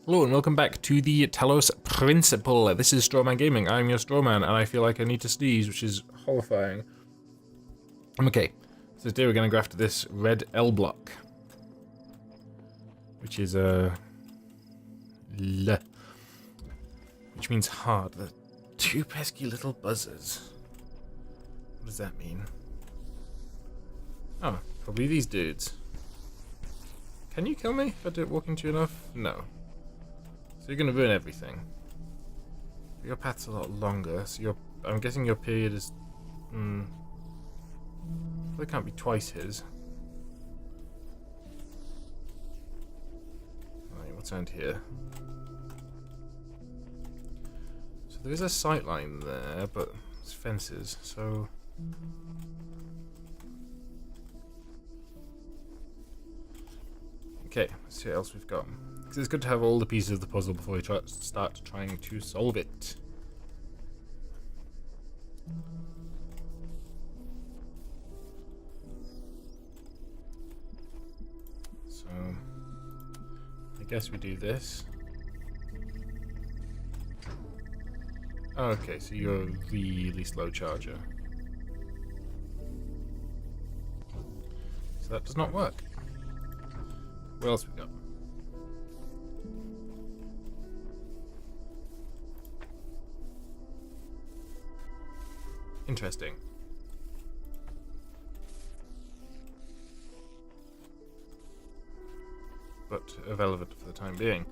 Hello and welcome back to the Talos Principle. This is Strawman Gaming. I'm your Strawman and I feel like I need to sneeze, which is horrifying. Okay, so today we're going to graft this red L block, which is L, which means hard. The two pesky little buzzers. What does that mean? Oh, probably these dudes. Can you kill me if I do it walking to you enough? No. So you're going to ruin everything. But your path's a lot longer, so I'm guessing your period is... It can't be twice his. Right, what's around here? So there is a sight line there, but it's fences, so... Okay, let's see what else we've got. Because it's good to have all the pieces of the puzzle before we start trying to solve it. So, I guess we do this. Okay, so you're a really slow charger. So that does not work. What else we got? Interesting. But irrelevant for the time being.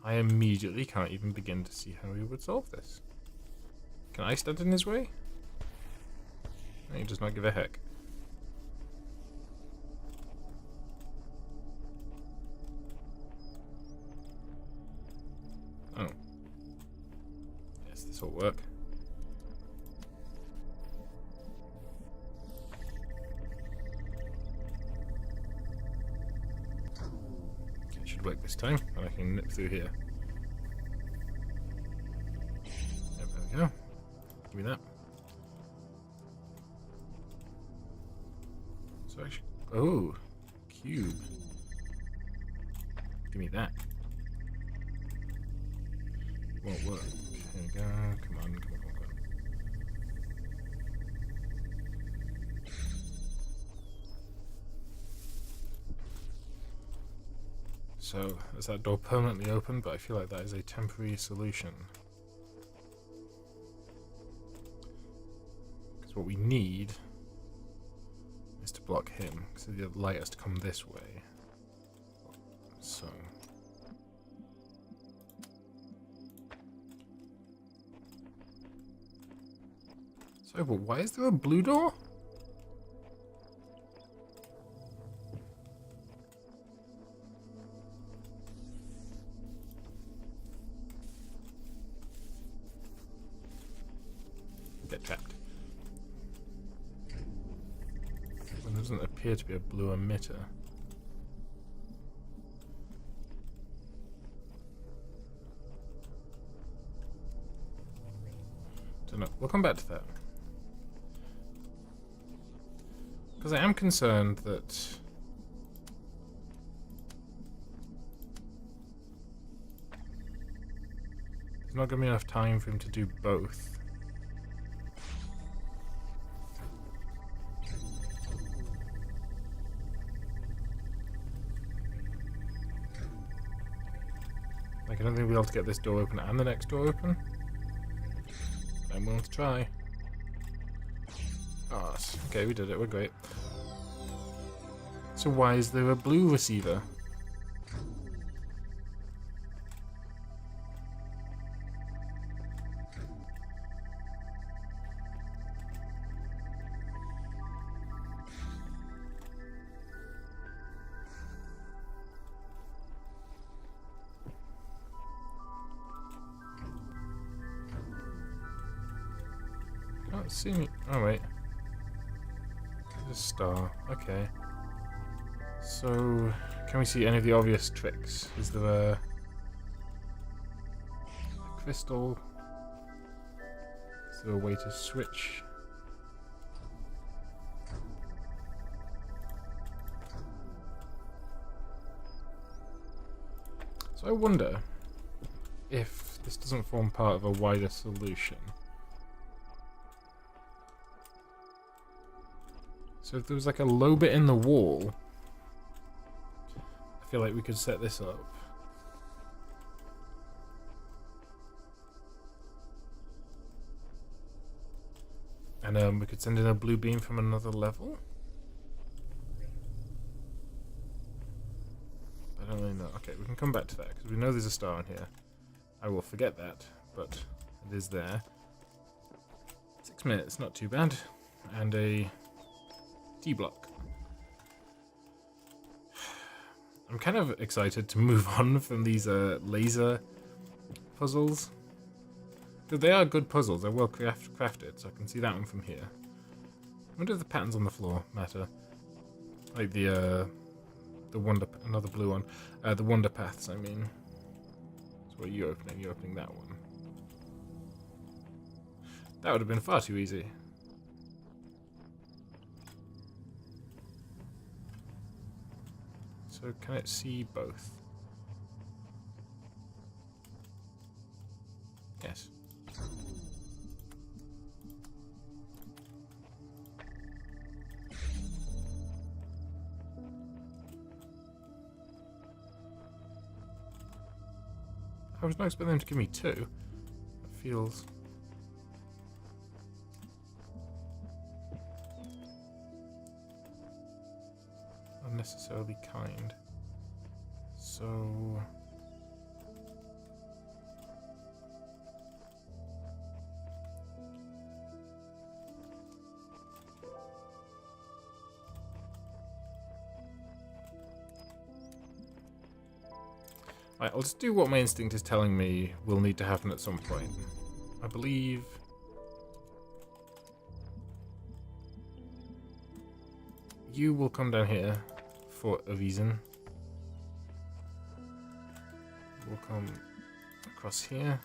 I immediately can't even begin to see how we would solve this. Can I stand in his way? No, he does not give a heck. Oh. Yes, this will work. It should work this time, and I can nip through here. Yep, there we go. Give me that. So actually, oh, cube. Give me that. Won't work. Here we go. Come on, come on, come on, come on. So, is that door permanently open? But I feel like that is a temporary solution. Because what we need is to block him, because the light has to come this way. So... So, but why is there a blue door? Get trapped. Well, there doesn't appear to be a blue emitter. Don't know. We'll come back to that. Because I am concerned that there's not going to be enough time for him to do both. Like, I don't think we'll be able to get this door open and the next door open. I'm willing to try. Oh, okay, we did it. We're great. So why is there a blue receiver? Can't see me. Oh wait. There's a star. Okay. So, can we see any of the obvious tricks? Is there a crystal? there a way to switch? So I wonder if this doesn't form part of a wider solution. So if there was like a low bit in the wall, I feel like we could set this up. And we could send in a blue beam from another level. I don't really know. Okay, we can come back to that because we know there's a star in here. I will forget that, but it is there. 6 minutes, not too bad. And a T-block. I'm kind of excited to move on from these laser puzzles. Because they are good puzzles, they're well crafted, so I can see that one from here. I wonder if the patterns on the floor matter. Like the wonder, another blue one. The wonder paths, I mean. So what are you opening? You're opening that one. That would have been far too easy. So can it see both? Yes. I was not expecting them to give me 2. It feels... unnecessarily kind. So... Right, I'll just do what my instinct is telling me will need to happen at some point. I believe... you will come down here for a reason. We'll come across here.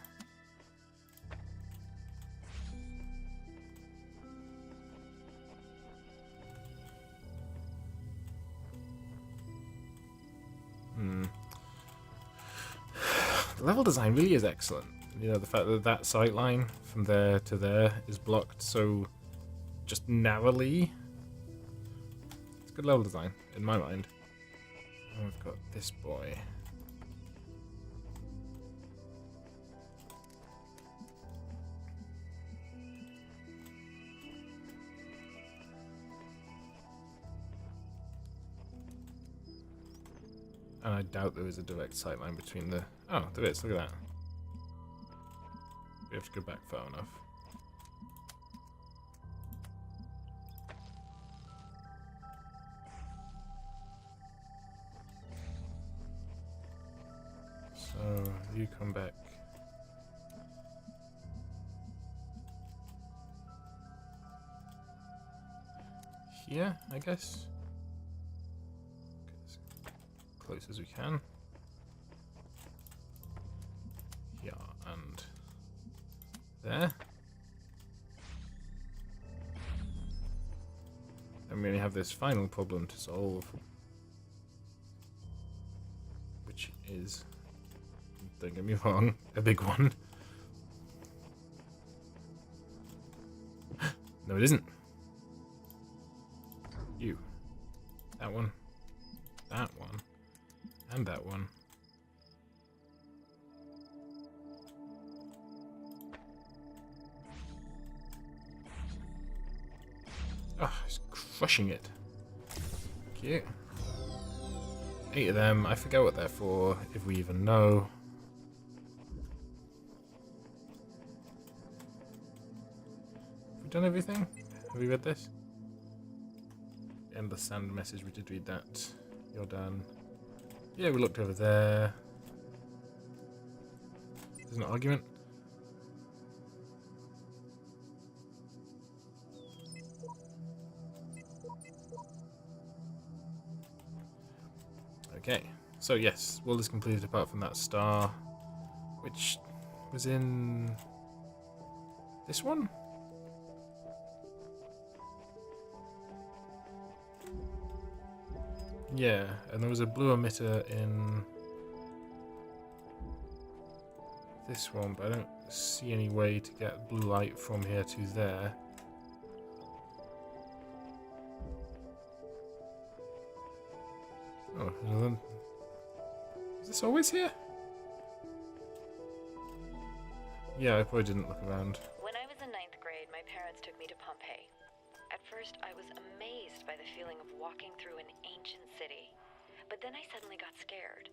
The level design really is excellent. You know, the fact that that sight line from there to there is blocked so just narrowly. It's good level design, in my mind. And we've got this boy. And I doubt there is a direct sight line between the... Oh, there is, look at that. We have to go back far enough. So, you come back. Here, I guess. Close as we can. Yeah, and there. Then we only have this final problem to solve, which is, don't get me wrong, a big one. No, it isn't. You. That one. That one. And that one. Oh, he's crushing it. Cute. 8 of them. I forget what they're for, if we even know. Have we done everything? Have we read this? Endless sand message, we did read that. You're done. Yeah, we looked over there. There's an argument. Okay, so yes, world is completed apart from that star, which was in this one? Yeah, and there was a blue emitter in this one, but I don't see any way to get blue light from here to there. Oh, another. Is this always here? Yeah, I probably didn't look around. When I was in 9th grade, my parents took me to Pompeii. At first, I was amazed by the feeling of walking through an ancient city. But then I suddenly got scared.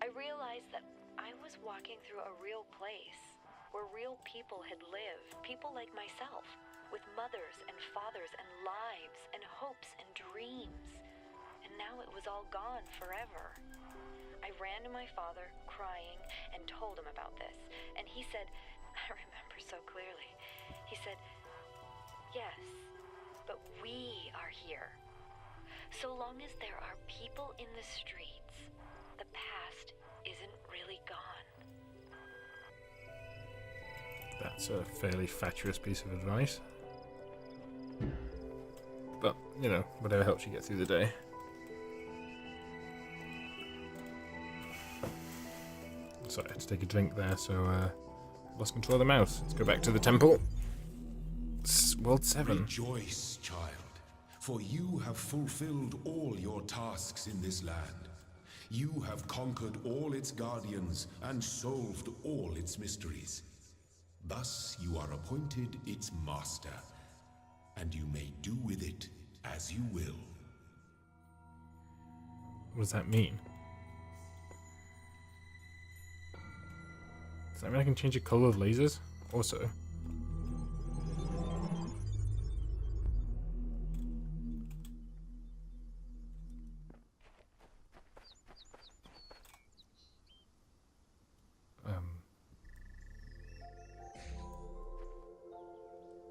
I realized that I was walking through a real place, where real people had lived, people like myself, with mothers and fathers and lives and hopes and dreams. And now it was all gone forever. I ran to my father, crying, and told him about this. And he said, I remember so clearly, he said, yes, but we are here. So long as there are people in the streets, the past isn't really gone. That's a fairly fatuous piece of advice. But, you know, whatever helps you get through the day. Sorry, I had to take a drink there, so lost control of the mouse. Let's go back to the temple. World 7. Rejoice, child, for you have fulfilled all your tasks in this land. You have conquered all its guardians and solved all its mysteries. Thus you are appointed its master, and you may do with it as you will. What does that mean? Does that mean I can change the color of lasers? Also.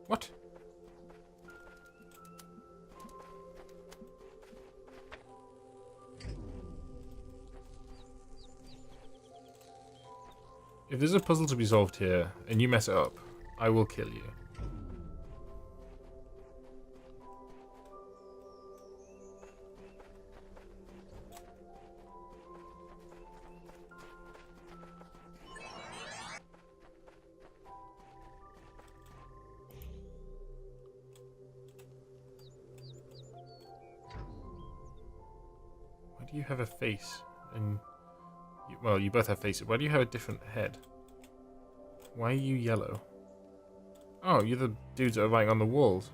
What? If there's a puzzle to be solved here, and you mess it up, I will kill you. Why do you have a face? And well, you both have faces. Why do you have a different head? Why are you yellow? Oh, you're the dudes that are writing on the walls.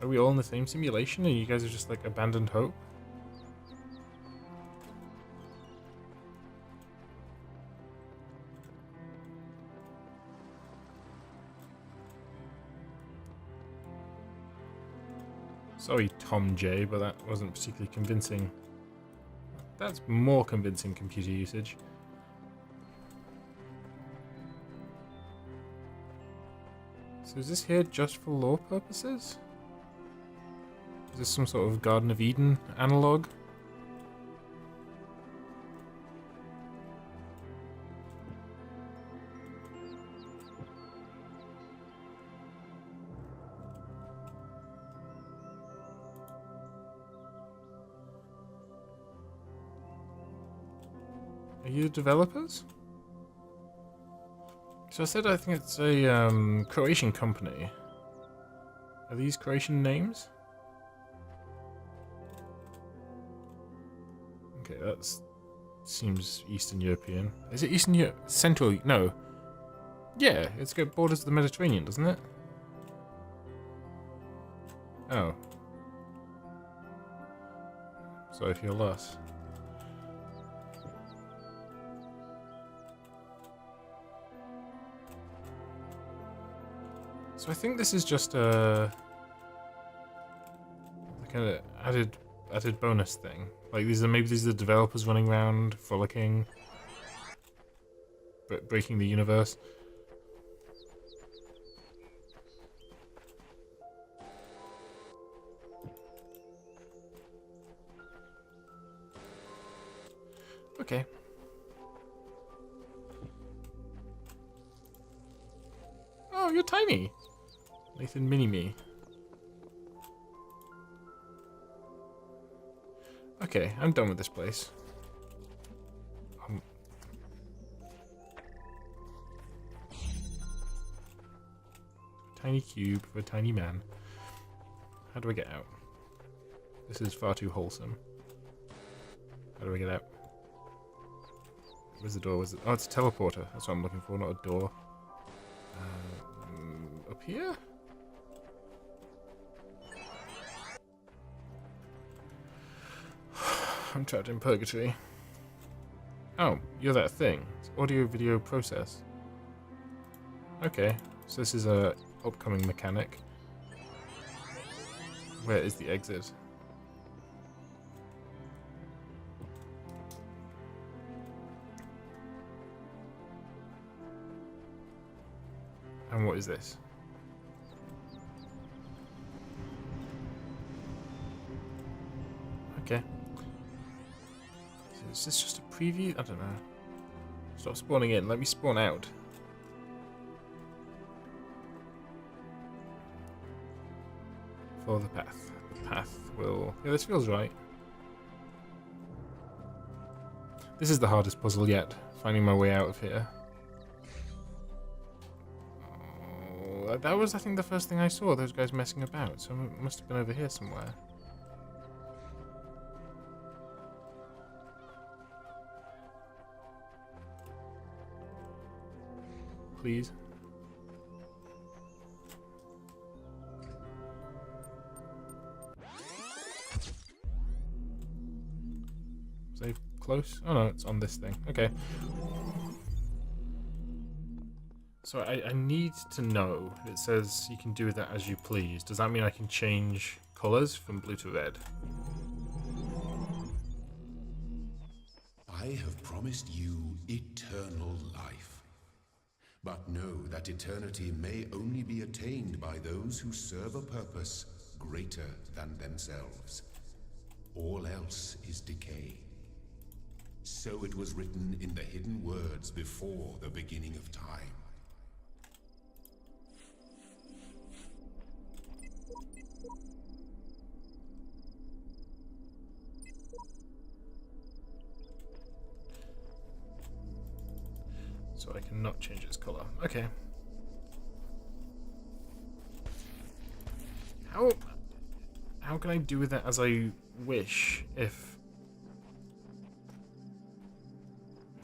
Are we all in the same simulation and you guys are just like abandoned hope? Sorry, Tom J, but that wasn't particularly convincing. That's more convincing computer usage. So is this here just for lore purposes? Is this some sort of Garden of Eden analog? Are you the developers? So I said I think it's a Croatian company. Are these Croatian names? Okay, that seems Eastern European. Is it Eastern Europe? Central? No. Yeah, it's got borders of the Mediterranean, doesn't it? Oh. Sorry if you're lost. So I think this is just a kind of added bonus thing. Like maybe these are the developers running around frolicking, but breaking the universe. Okay. Oh, you're tiny. Nathan Mini-Me. Okay, I'm done with this place. Tiny cube for a tiny man. How do I get out? This is far too wholesome. How do I get out? Where's the door? Oh, it's a teleporter. That's what I'm looking for, not a door. Up here? I'm trapped in purgatory. Oh, you're that thing. It's audio video process. Okay, so this is a upcoming mechanic. Where is the exit? And what is this? Okay. Is this just a preview? I don't know. Stop spawning in. Let me spawn out. Follow the path. The path will... Yeah, this feels right. This is the hardest puzzle yet. Finding my way out of here. Oh, that was, I think, the first thing I saw. Those guys messing about. So it must have been over here somewhere. Please. Save close? Oh no, it's on this thing. Okay. So I need to know. It says you can do that as you please. Does that mean I can change colours from blue to red? I have promised you eternal life. But know that eternity may only be attained by those who serve a purpose greater than themselves. All else is decay. So it was written in the hidden words before the beginning of time. So I cannot change its colour. Okay. How can I do with that as I wish if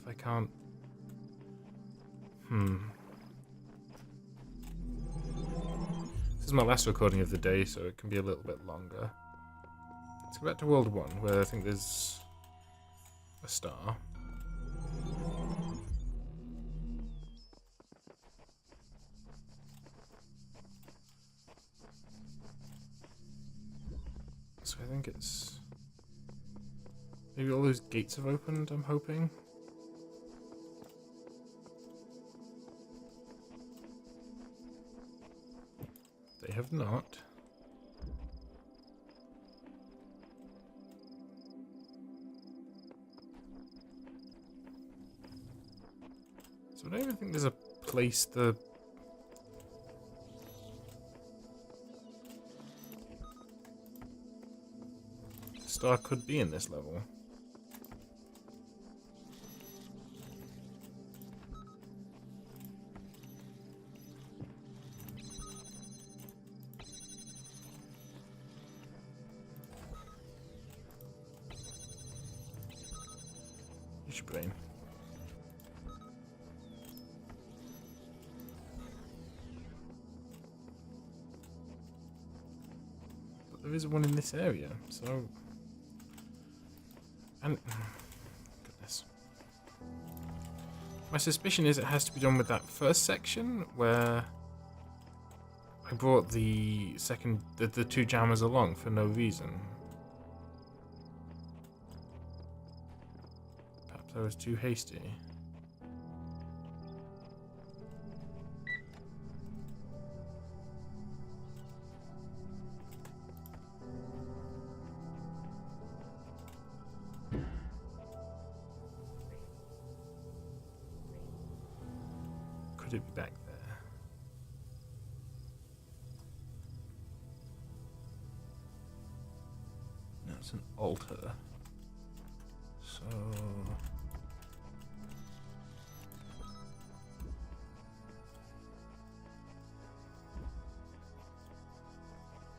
I can't? This is my last recording of the day, so it can be a little bit longer. Let's go back to World 1, where I think there's a star. So I think it's... Maybe all those gates have opened, I'm hoping. They have not. So I don't even think there's a place the... star could be in this level. Use your brain. But there is one in this area, so... And goodness, my suspicion is it has to be done with that first section where I brought the two jammers along for no reason. Perhaps I was too hasty. Could it be back there? No, it's an altar. So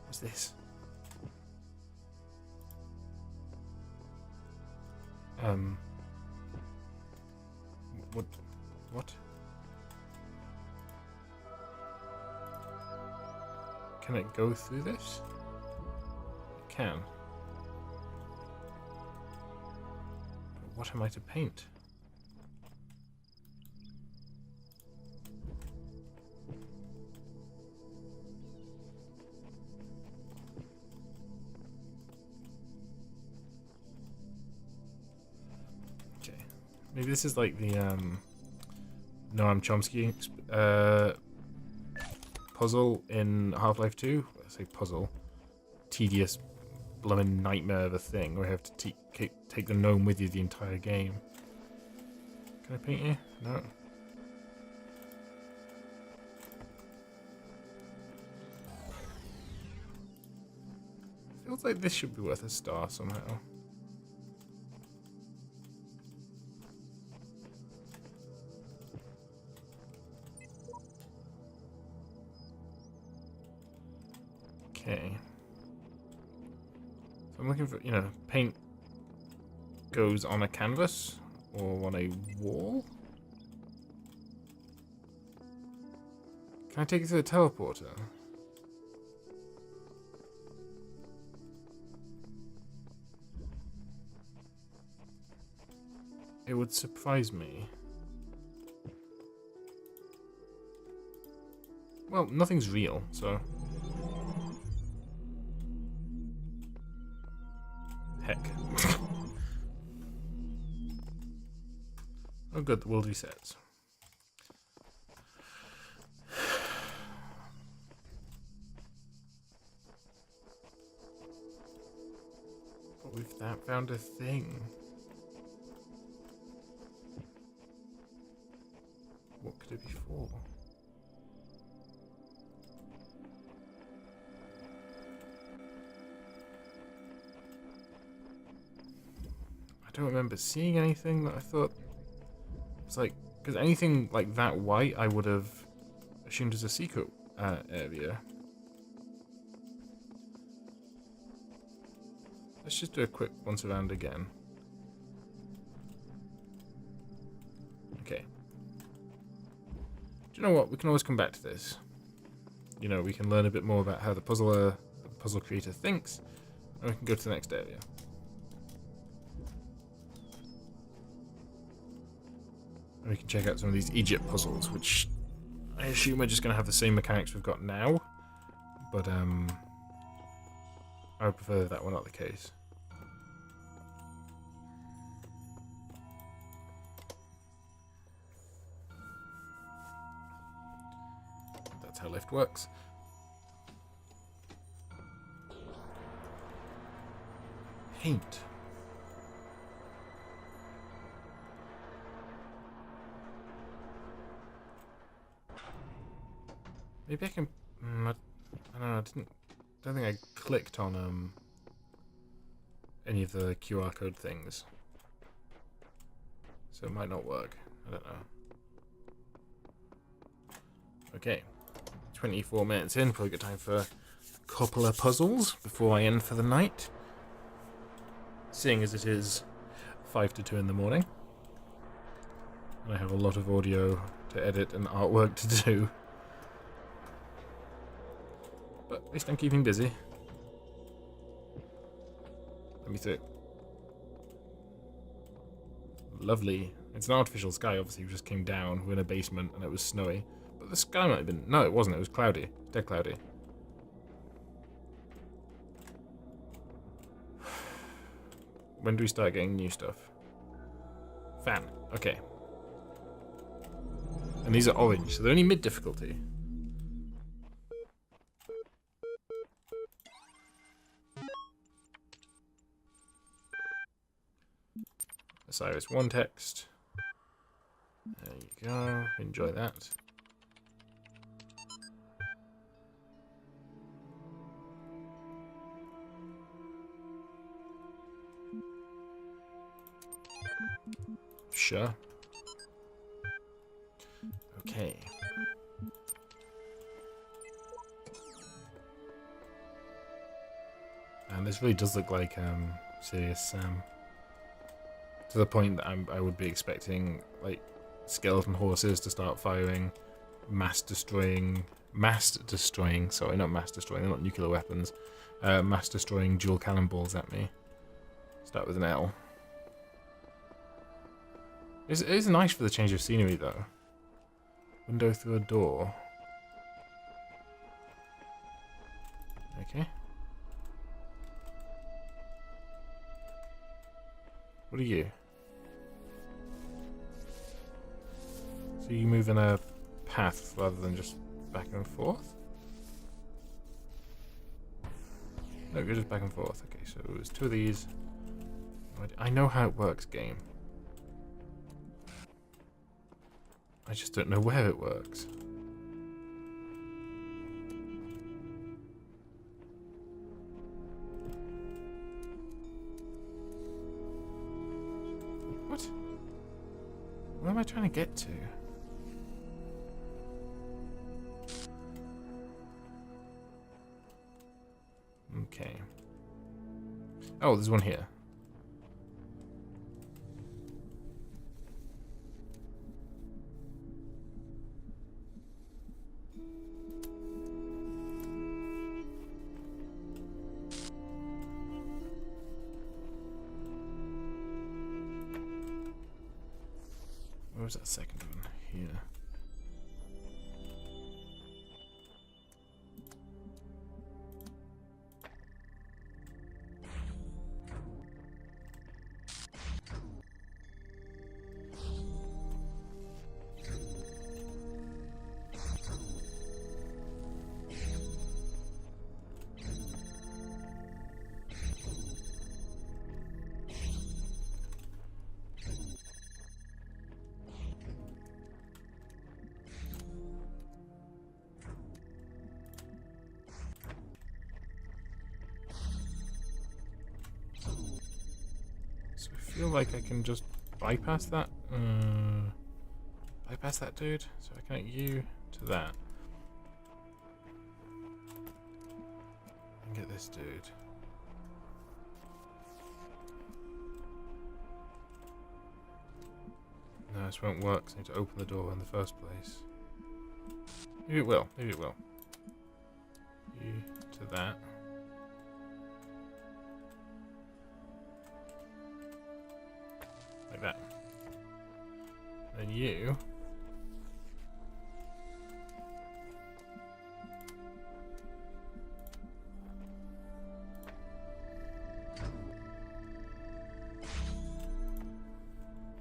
what's this? What? Can it go through this? It can. But what am I to paint? Okay. Maybe this is like the Noam Chomsky puzzle in Half-Life 2. I say puzzle. Tedious, blooming nightmare of a thing where you have to take the gnome with you the entire game. Can I paint you? No. Feels like this should be worth a star somehow. Okay. So I'm looking for, paint goes on a canvas or on a wall. Can I take it to the teleporter? It would surprise me. Well, nothing's real, so... Heck. Oh good, the world resets. But we've found a thing. What could it be for? I don't remember seeing anything that I thought was like, because anything like that white I would have assumed as a secret area. Let's just do a quick once around again. Okay. Do you know what? We can always come back to this. We can learn a bit more about how the puzzle creator thinks, and we can go to the next area. And we can check out some of these Egypt puzzles, which I assume are just going to have the same mechanics we've got now, but I would prefer that were not the case. That's how lift works. Paint. Maybe I can. I don't know. Don't think I clicked on any of the QR code things, so it might not work. I don't know. Okay, 24 minutes in. Probably got time for a couple of puzzles before I end for the night. Seeing as it is 5 to 2 in the morning, and I have a lot of audio to edit and artwork to do. But at least I'm keeping busy. Let me through. Lovely. It's an artificial sky, obviously. We just came down. We're in a basement and it was snowy. But the sky might have been... No, it wasn't. It was cloudy. Dead cloudy. When do we start getting new stuff? Fan. Okay. And these are orange, so they're only mid-difficulty. Osiris 1 text. There you go. Enjoy that. Sure. Okay. And this really does look like Serious Sam. To the point that I would be expecting like skeleton horses to start firing mass destroying, sorry, not mass destroying, they're not nuclear weapons, mass destroying dual cannonballs at me. Start with an L. It is nice for the change of scenery though. Window through a door. Okay. What are you? So you move in a path rather than just back and forth? No, you're just back and forth. Okay, so there's two of these. I know how it works, game. I just don't know where it works. What? Where am I trying to get to? Okay. Oh, there's one here. Where was that second one? Here. So I feel like I can just bypass that. Bypass that dude. So I connect you to that. And get this dude. No, this won't work. So I need to open the door in the first place. Maybe it will. Maybe it will. You to that. Like that. Then you.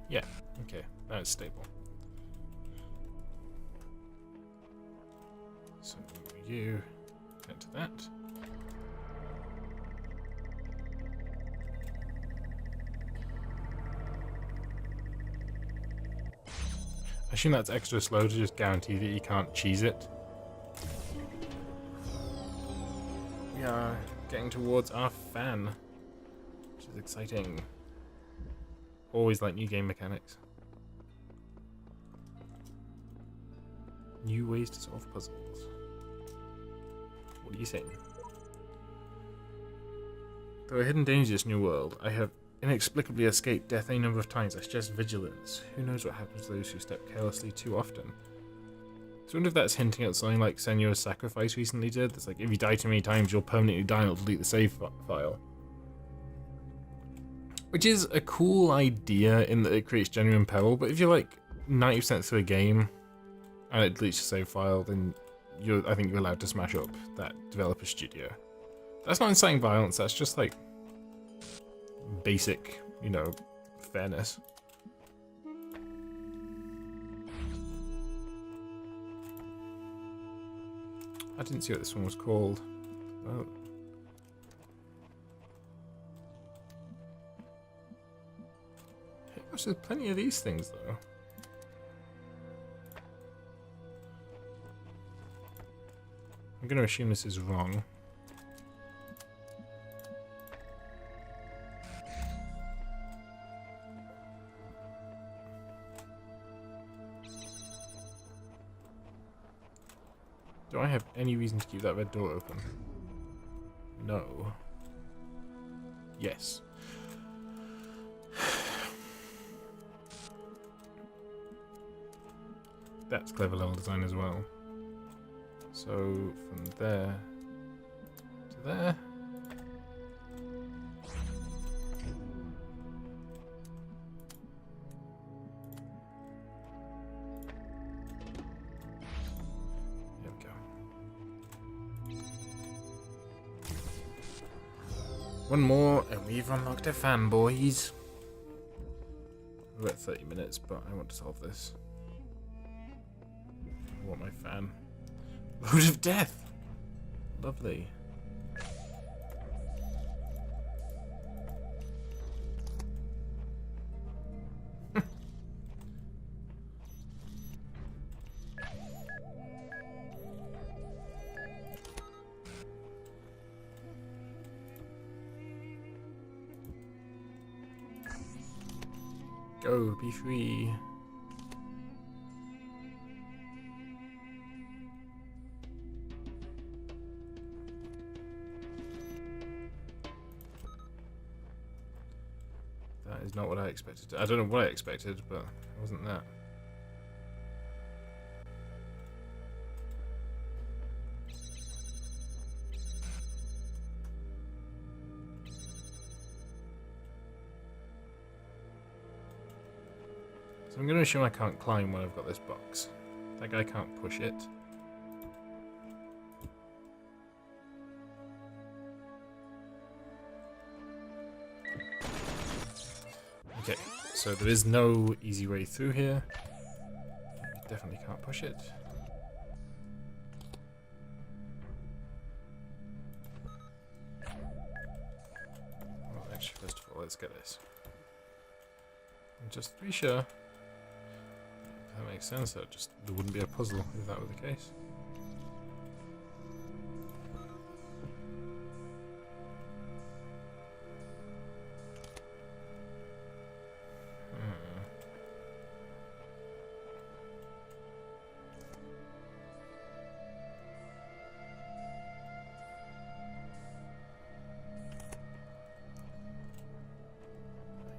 Yeah, okay, now it's stable. So you get to that. I assume that's extra slow to just guarantee that you can't cheese it. We are getting towards our fan, which is exciting. Always like new game mechanics. New ways to solve puzzles. What are you saying? Though a hidden danger in this new world, I have inexplicably escaped death any number of times. I suggest vigilance. Who knows what happens to those who step carelessly too often? So I wonder if that's hinting at something like Senua's Sacrifice recently did. That's like, if you die too many times, you'll permanently die and it'll delete the save file. Which is a cool idea in that it creates genuine peril, but if you're like 90% through a game and it deletes your save file, then I think you're allowed to smash up that developer studio. That's not inciting violence, that's just like basic, you know, fairness. I didn't see what this one was called. Oh. Hey, gosh, there's plenty of these things though. I'm going to assume this is wrong. Do I have any reason to keep that red door open? No. Yes. That's clever level design as well. So from there to there. There we go. One more and we've unlocked a fan, boys. We're at 30 minutes, but I want to solve this. I want my fan. Load of death! Lovely. Go, be free. That is not what I expected. I don't know what I expected, but it wasn't that. So I'm going to assume I can't climb when I've got this box. That guy can't push it. Okay, so there is no easy way through here. You definitely can't push it. Well, actually, first of all, let's get this. And just to be sure. That makes sense, that just there wouldn't be a puzzle if that were the case.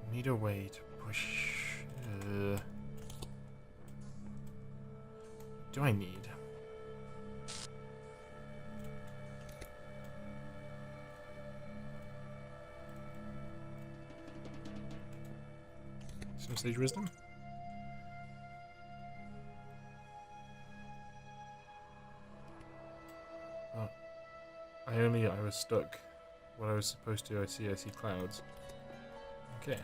I need a way to push. Do I need? Some sage wisdom? Oh. I was stuck. What I was supposed to, I see clouds. Okay.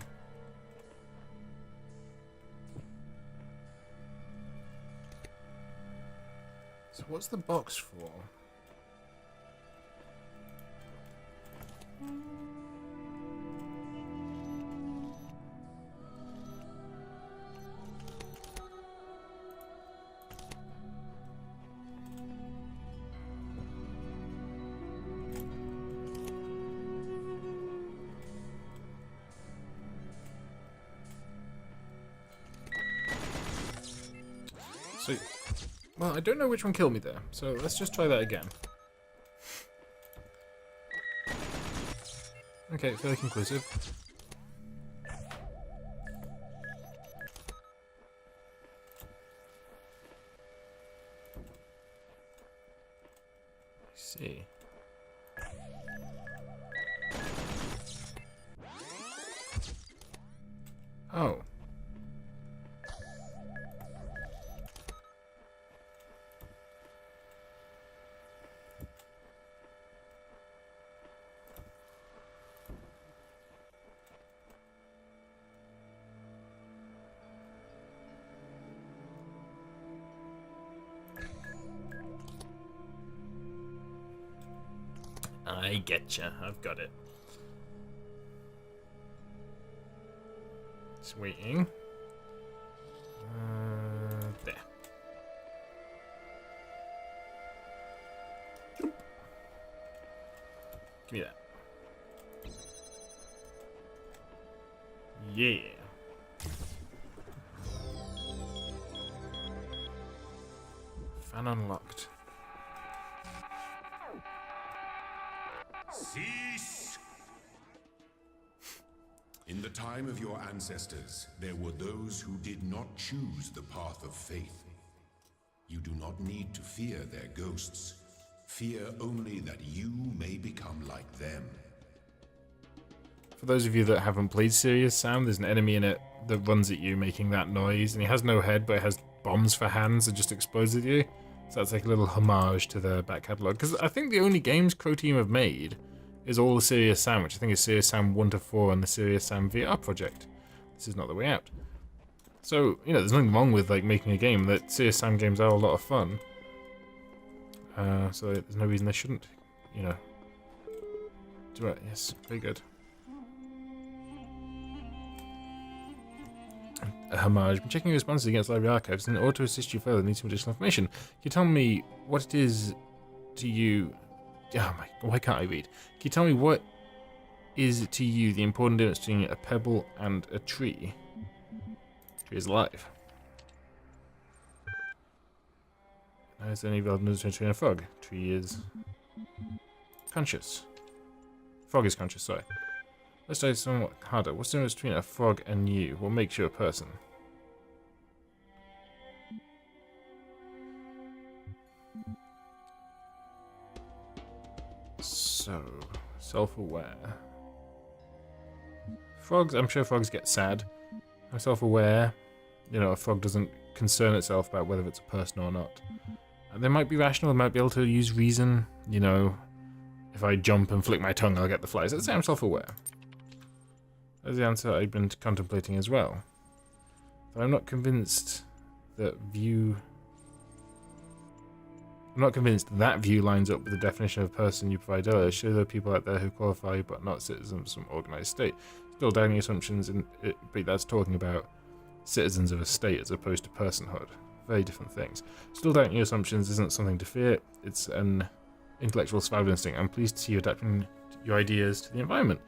So what's the box for? So, well, I don't know which one killed me there, so let's just try that again. Okay, fairly conclusive. I see. Oh. I getcha. I've got it. Just waiting. There. Give me that. Yeah. Fan unlocked. time of your ancestors, there were those who did not choose the path of faith. You do not need to fear their ghosts. Fear only that you may become like them. For those of you that haven't played Serious Sam, there's an enemy in it that runs at you making that noise, and he has no head, but it has bombs for hands that just explodes at you. So that's like a little homage to the back catalogue. Because I think the only games Croteam have made is all the Serious Sam, which I think is Serious Sam 1 to 4 and the Serious Sam VR project. This is not the way out. So, you know, there's nothing wrong with like making a game. That Serious Sam games are a lot of fun. So there's no reason they shouldn't, you know, do it. Yes, very good. A homage. Been checking your responses against library archives in order to assist you further. Need some additional information. Can you tell me what it is to you? Oh my! Why can't I read? Can you tell me what is to you the important difference between a pebble and a tree? Tree is alive. Now is there any relevance between a frog? Tree is conscious. Frog is conscious. Sorry. Let's try somewhat harder. What's the difference between a frog and you? What makes you a person? So, self-aware. Frogs, I'm sure frogs get sad. I'm self-aware. You know, a frog doesn't concern itself about whether it's a person or not. And they might be rational, they might be able to use reason. You know, if I jump and flick my tongue, I'll get the flies. Let's say I'm self-aware. That's the answer I've been contemplating as well. But I'm not convinced that view lines up with the definition of person you provide earlier. Sure, there are people out there who qualify but not citizens from organised state. Still doubting assumptions, but that's talking about citizens of a state as opposed to personhood. Very different things. Still doubting your assumptions isn't something to fear. It's an intellectual survival instinct. I'm pleased to see you adapting your ideas to the environment.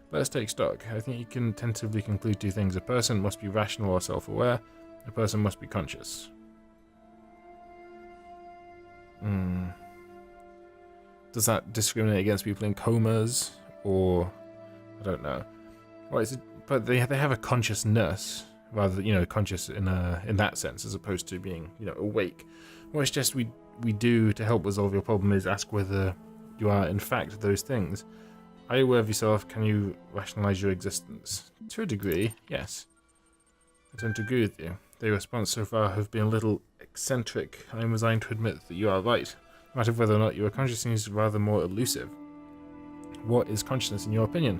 Let's take stock. I think you can tentatively conclude two things. A person must be rational or self-aware. A person must be conscious. Does that discriminate against people in comas? Or, I don't know. Well, but they have a consciousness, rather, you know, conscious in that sense, as opposed to being, you know, awake. What I suggest we do to help resolve your problem is ask whether you are in fact those things. Are you aware of yourself? Can you rationalize your existence? To a degree, yes. I tend to agree with you. The response so far have been a little eccentric. I am resigned to admit that you are right. No matter whether or not your consciousness is rather more elusive. What is consciousness in your opinion?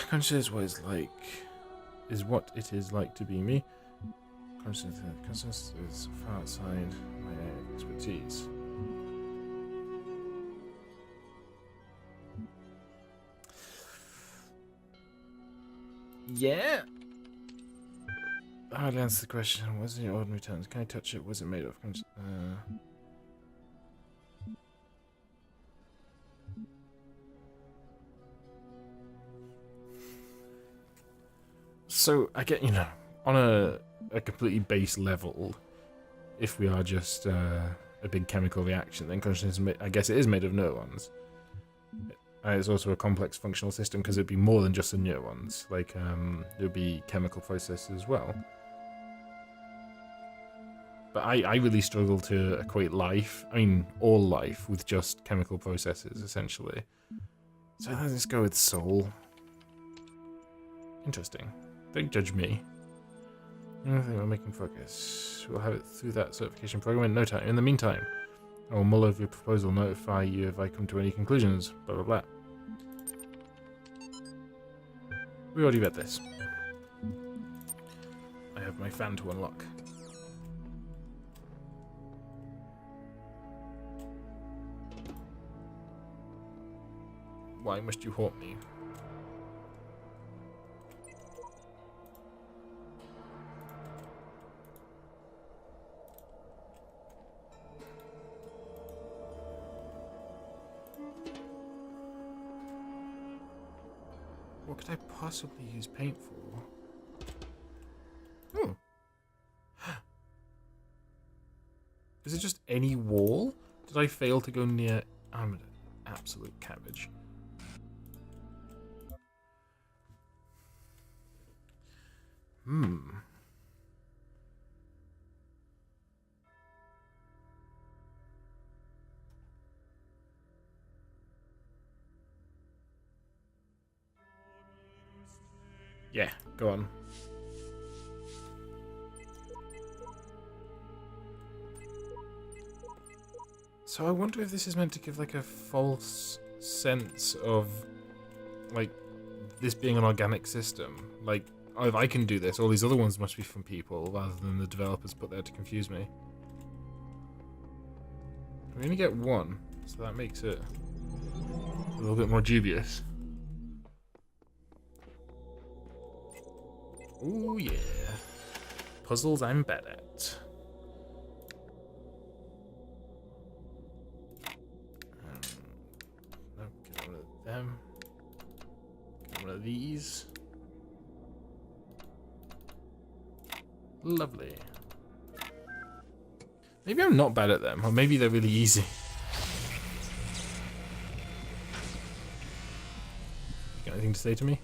Consciousness is what it is like to be me. Consciousness is far outside my area of expertise. Yeah. Hardly answer the question. What's in your ordinary terms? Can I touch it? What's it made of? So I get, you know, on a completely base level, if we are just a big chemical reaction, then consciousness, I guess it is made of neurons. And it's also a complex functional system because it'd be more than just the neurons. Like, there would be chemical processes as well. But I really struggle to equate life, I mean, all life, with just chemical processes, essentially. So let's go with soul. Interesting. Don't judge me. I think we're making progress. We'll have it through that certification program in no time. In the meantime, I will mull over your proposal, notify you if I come to any conclusions, blah blah blah. We already read this. I have my fan to unlock. Why must you haunt me? What could I possibly use paint for? Oh. Is it just any wall? Did I fail to go near... I'm an absolute cabbage. Yeah, go on. So I wonder if this is meant to give like a false sense of like this being an organic system. Like, oh, if I can do this, all these other ones must be from people rather than the developers put there to confuse me. We only get one, so that makes it a little bit more dubious. Ooh yeah. Puzzles I'm bad at. No, get one of them. Get one of these. Lovely. Maybe I'm not bad at them, or maybe they're really easy. Got anything to say to me?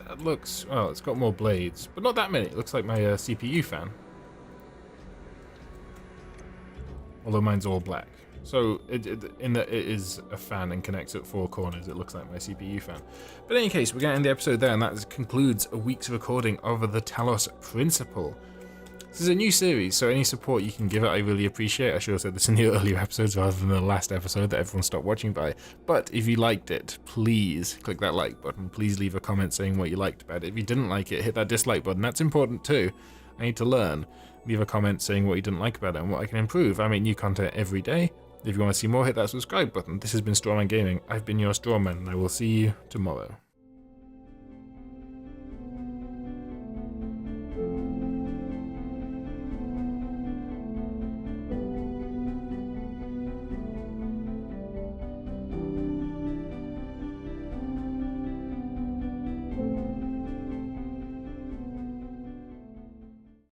That looks... well, it's got more blades, but not that many. It looks like my CPU fan. Although mine's all black. So, in that it is a fan and connects at 4 corners, it looks like my CPU fan. But in any case, we're going to end the episode there, and that concludes a week's recording of the Talos Principle. This is a new series, so any support you can give it, I really appreciate. I should have said this in the earlier episodes rather than the last episode that everyone stopped watching by. But if you liked it, please click that like button. Please leave a comment saying what you liked about it. If you didn't like it, hit that dislike button. That's important too. I need to learn. Leave a comment saying what you didn't like about it and what I can improve. I make new content every day. If you want to see more, hit that subscribe button. This has been Strawman Gaming. I've been your Strawman, and I will see you tomorrow.